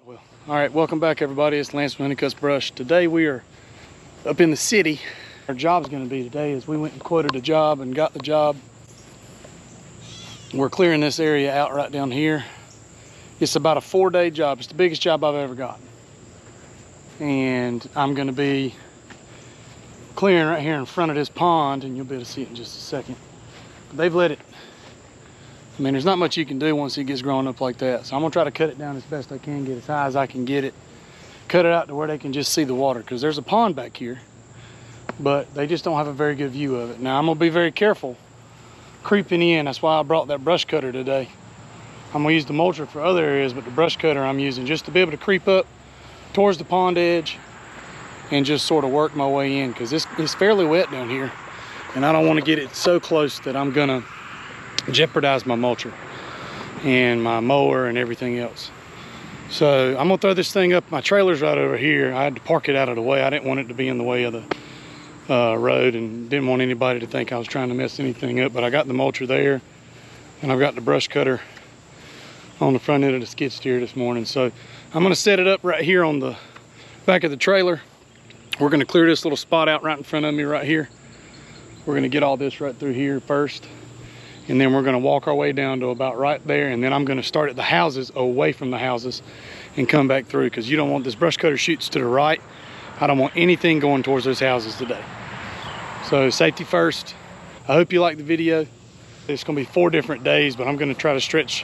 Well, all right, welcome back everybody. It's Lance from Honeycutt's Brush. Today we are up in the city. Our job's going to be today is we went and quoted a job and got the job. We're clearing this area out right down here. It's about a 4-day job. It's the biggest job I've ever got. And I'm going to be clearing right here in front of this pond, and you'll be able to see it in just a second. But they've let it. I mean, there's not much you can do once it gets growing up like that. So I'm gonna try to cut it down as best I can, get as high as I can get it, cut it out to where they can just see the water, because there's a pond back here, but they just don't have a very good view of it. Now I'm gonna be very careful creeping in. That's why I brought that brush cutter today. I'm gonna use the mulcher for other areas, but the brush cutter I'm using just to be able to creep up towards the pond edge and just sort of work my way in, because it's fairly wet down here, and I don't want to get it so close that I'm gonna jeopardize my mulcher and my mower and everything else. So I'm gonna throw this thing up. My trailer's right over here. I had to park it out of the way. I didn't want it to be in the way of the road, and didn't want anybody to think I was trying to mess anything up. But I got the mulcher there, and I've got the brush cutter on the front end of the skid steer this morning. So I'm gonna set it up right here on the back of the trailer. We're gonna clear this little spot out right in front of me right here. We're gonna get all this right through here first, and then we're gonna walk our way down to about right there, and then I'm gonna start at the houses, away from the houses, and come back through, because you don't want this brush cutter shoots to the right. I don't want anything going towards those houses today. So safety first. I hope you like the video. It's gonna be 4 different days, but I'm gonna try to stretch.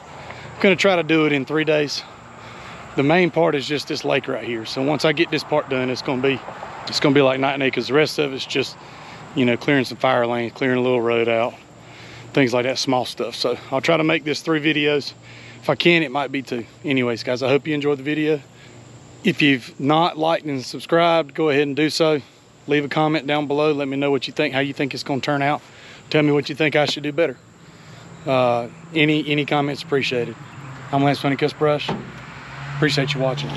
I'm gonna try to do it in 3 days. The main part is just this lake right here. So once I get this part done, it's gonna be like night and day, because the rest of it's just, you know, clearing some fire lanes, clearing a little road out, things like that, small stuff. So I'll try to make this 3 videos. If I can, it might be 2. Anyways, guys, I hope you enjoyed the video. If you've not liked and subscribed, go ahead and do so. Leave a comment down below. Let me know what you think, how you think it's gonna turn out. Tell me what you think I should do better. Any comments appreciated. I'm Lance from Honeycutt's Brush. Appreciate you watching.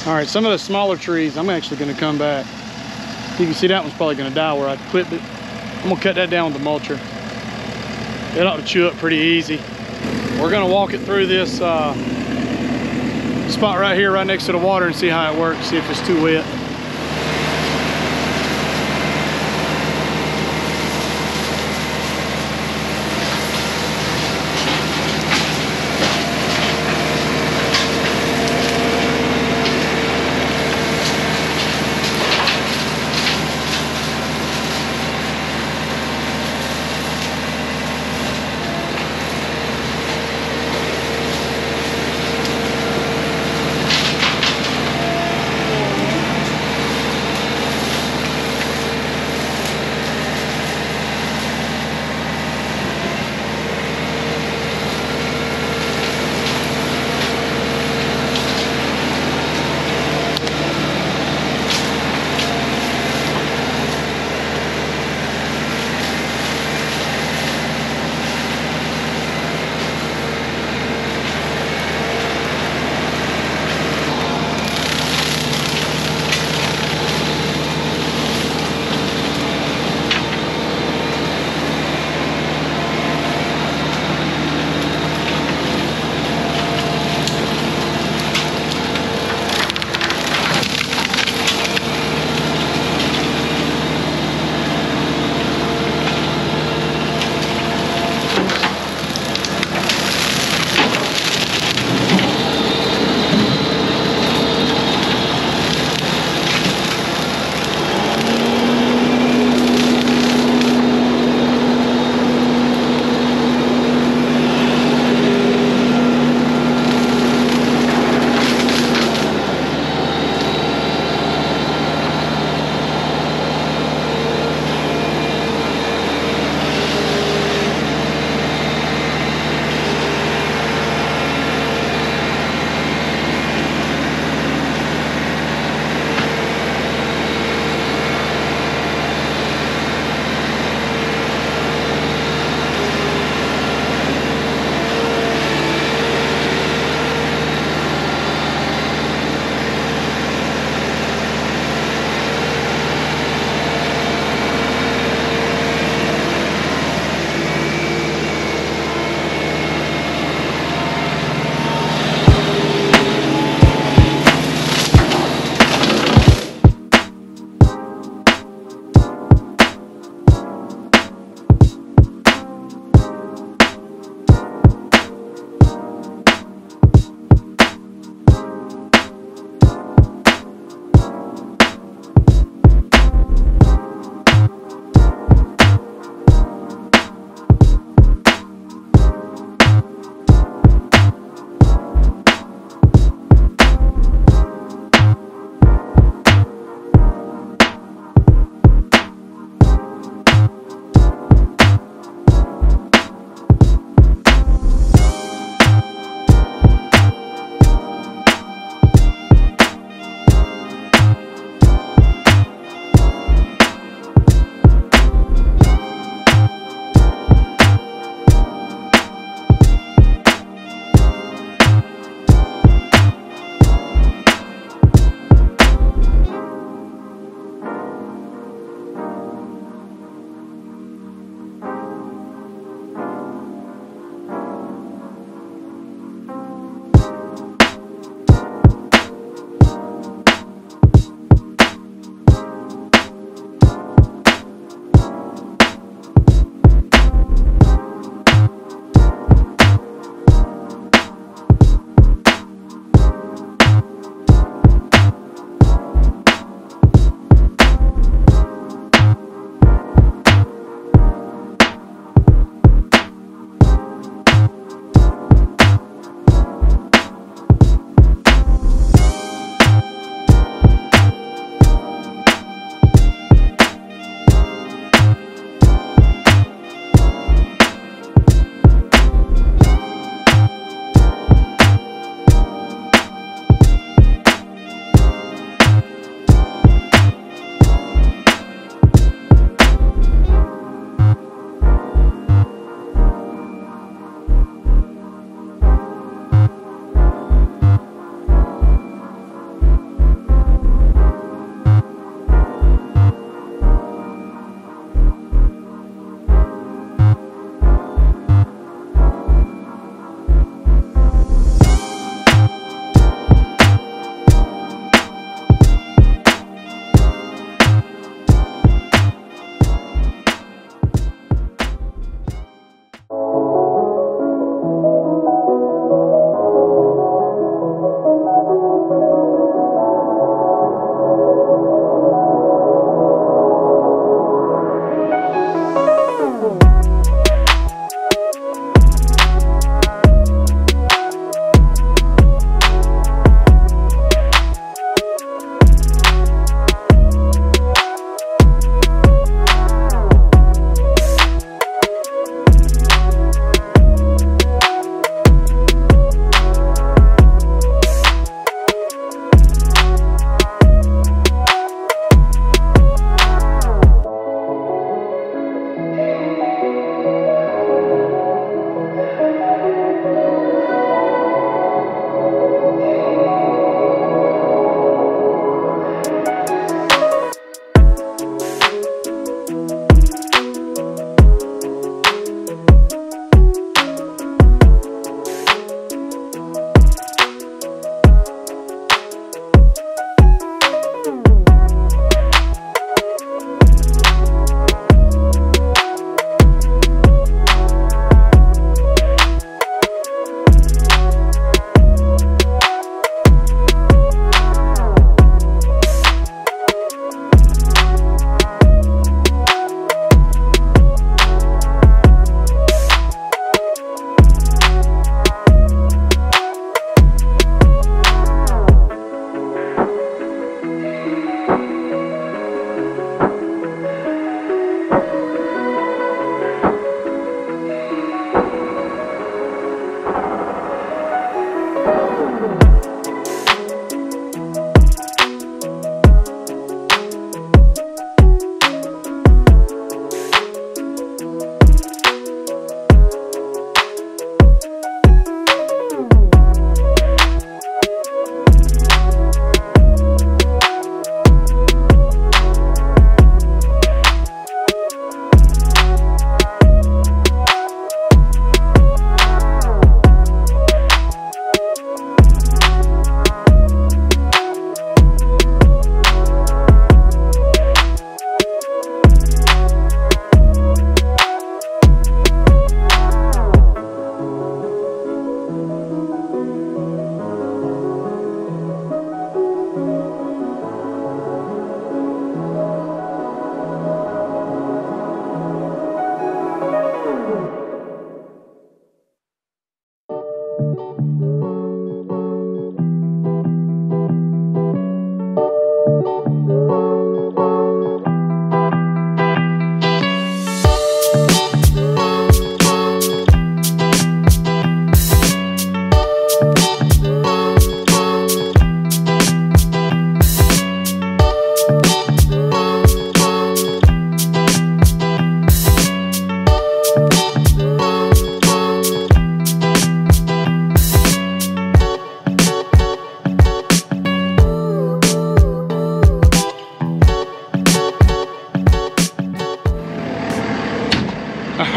All right, some of the smaller trees, I'm actually gonna come back. You can see that one's probably gonna die where I clipped it. I'm gonna cut that down with the mulcher. It ought to chew up pretty easy. We're gonna walk it through this spot right here, right next to the water, and see how it works, see if it's too wet.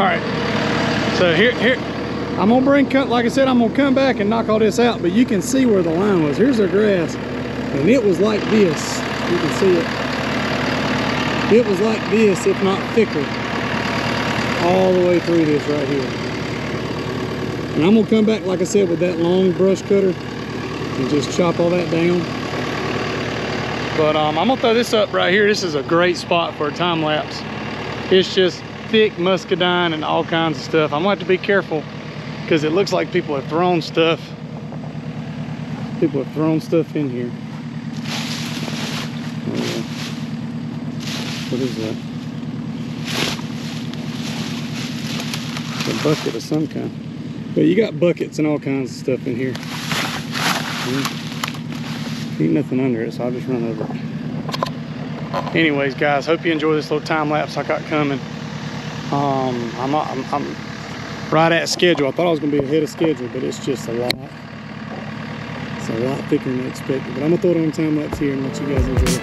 right, so here, I'm gonna bring, like I said, I'm gonna come back and knock all this out, but you can see where the line was. Here's our grass, and it was like this. You can see it. It was like this, if not thicker, all the way through this right here. And I'm gonna come back, like I said, with that long brush cutter and just chop all that down. But I'm gonna throw this up right here. This is a great spot for a time lapse. It's just thick muscadine and all kinds of stuff. I'm gonna have to be careful because it looks like people have thrown stuff. People have thrown stuff in here. Oh, yeah. What is that? A bucket of some kind. But you got buckets and all kinds of stuff in here. Ain't nothing under it, so I'll just run over it. Anyways, guys, hope you enjoy this little time lapse I got coming. I'm right at schedule. I thought I was gonna be ahead of schedule, but it's just a lot. It's a lot thicker than I expected. But I'm gonna throw it on time lapse here and let you guys enjoy it.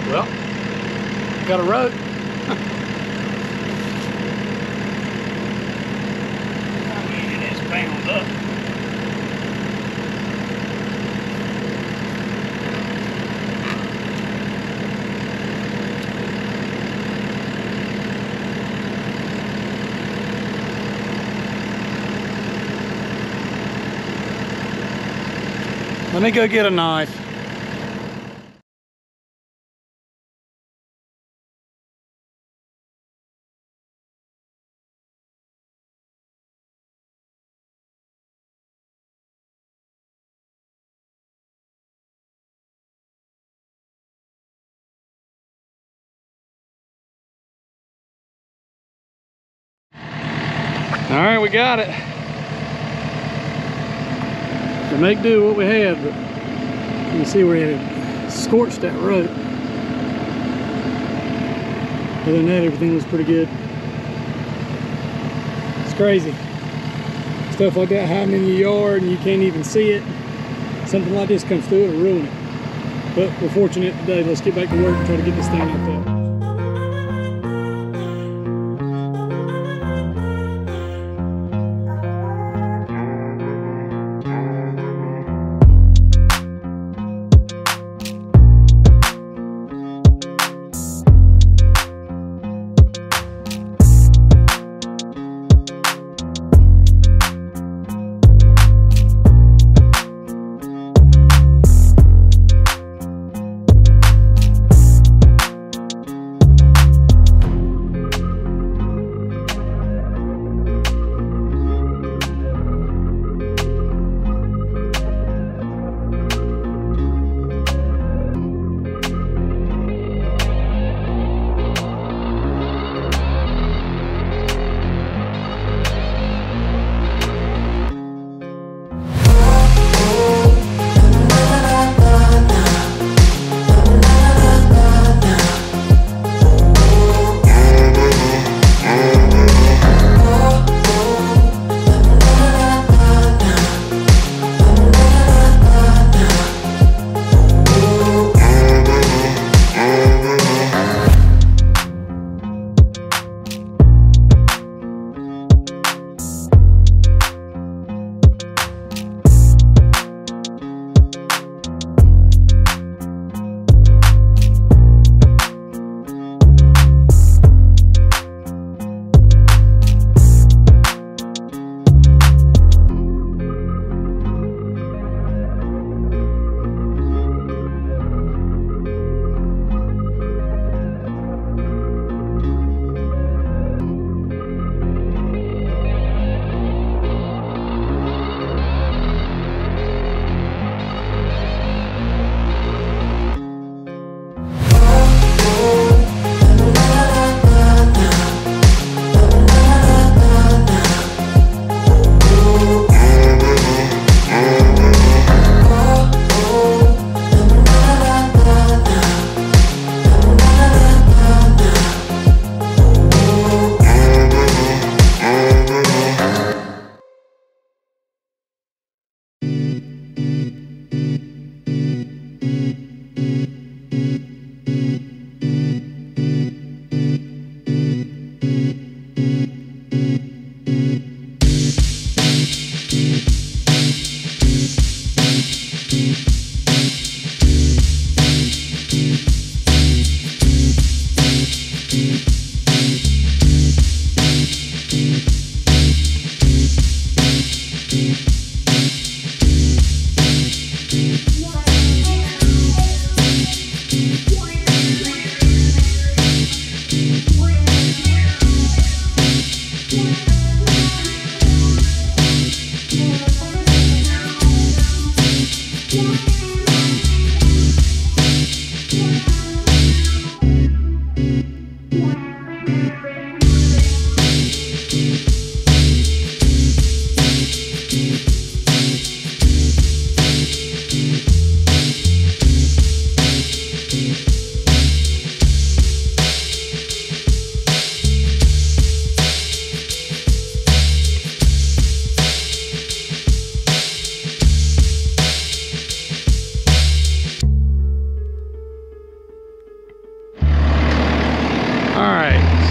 Well, got a road. I mean, it is bound up. Let me go get a knife. All right, we got it. To make do what we had, but you can see where it had scorched that road. Other than that, everything was pretty good. It's crazy. Stuff like that hiding in your yard and you can't even see it. Something like this comes through, it'll ruin it. But we're fortunate today. Let's get back to work and try to get this thing out there.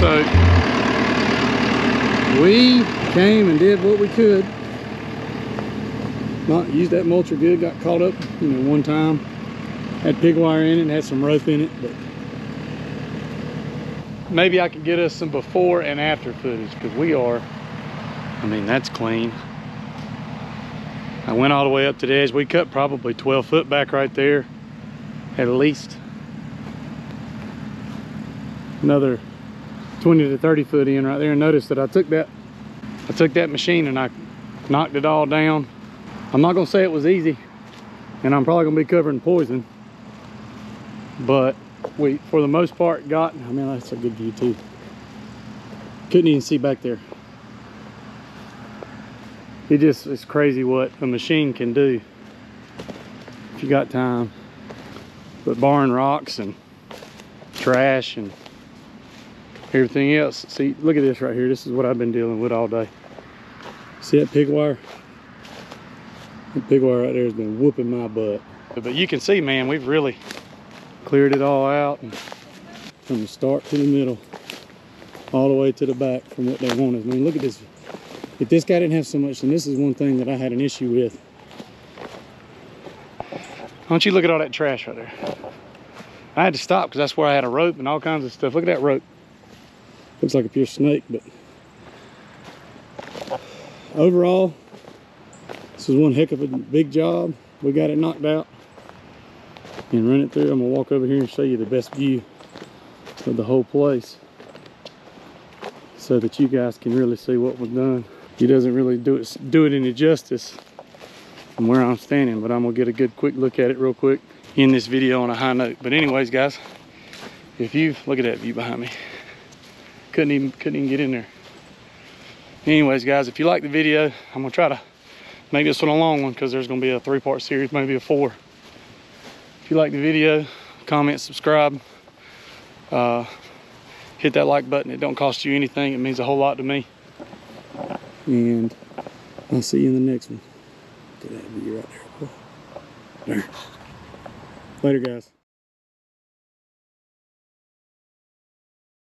So we came and did what we could. Not used that mulcher good, got caught up, one time. Had pig wire in it and had some rope in it, but maybe I could get us some before and after footage, because that's clean. I went all the way up to the edge. We cut probably 12 foot back right there, at least. Another 20 to 30 foot in right there, and notice that I took that machine and I knocked it all down. I'm not gonna say it was easy, and I'm probably gonna be covering poison, but we, for the most part, got, that's a good view too. Couldn't even see back there. It's crazy what a machine can do if you got time. But barring rocks and trash and everything else. See, look at this right here. This is what I've been dealing with all day. See that pig wire? That pig wire right there has been whooping my butt. But you can see, man, we've really cleared it all out, and from the start to the middle, all the way to the back from what they wanted. Look at this. If this guy didn't have so much, and this is one thing that I had an issue with. Why don't you look at all that trash right there? I had to stop because that's where I had a rope and all kinds of stuff. Look at that rope. Looks like a pure snake, but overall, this was one heck of a big job. We got it knocked out and run it through. I'm gonna walk over here and show you the best view of the whole place so that you guys can really see what was done. He doesn't really do it any justice from where I'm standing, but I'm gonna get a good quick look at it real quick in this video on a high note. But anyways, guys, if you look at that view behind me, couldn't even get in there. Anyways, guys, if you like the video, I'm gonna try to make this one a long one, because there's gonna be a 3-part series, maybe a 4. If you like the video, comment, subscribe, hit that like button. It don't cost you anything. It means a whole lot to me. And I'll see you in the next one. Look at that view right there. There. Later, guys.